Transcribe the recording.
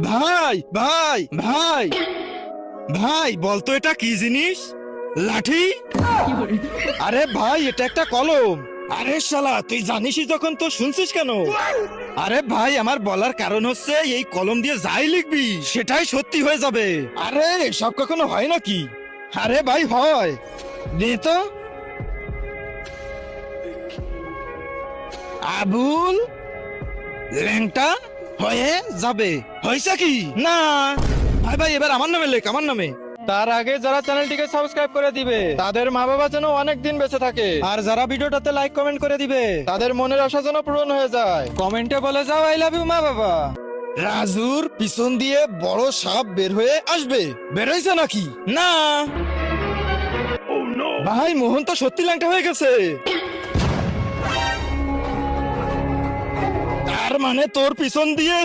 ভাই ভাই ভাই ভাই বলতো এটা কি জিনিস? লাঠি? আরে ভাই এটা একটা কলম। আরে শালা তুই জানিসই যখন তো শুনছিস কেন? আরে ভাই আমার বলার কারণ হচ্ছে এই কলম দিয়ে যাই লিখবি সেটাই সত্যি হয়ে যাবে। আরে সব কখনো হয় নাকি? আরে ভাই হয়, দে তো। আবুল ল্যাংটা হয়ে যাবে। হয়েছে কি না? ভাই ভাই এবার আমার নামে লেখ, আমার নামে। তার আগে যারা চ্যানেলটিকে সাবস্ক্রাইব করে দিবে তাদের মা বাবা যেন অনেক দিন বেঁচে থাকে, আর যারা ভিডিওটাতে লাইক কমেন্ট করে দিবে তাদের মনের আশা যেন পূরণ হয়ে যায়। কমেন্টে বলে যাও আই লাভ ইউ মা বাবা। রাজুর পিছন দিয়ে বড় সাপ বের হয়ে আসবে। বের হয়েছে নাকি? না ভাই মোহন তো সত্যি ল্যাংটা হয়ে গেছে। তার মানে তোর পিছন দিয়ে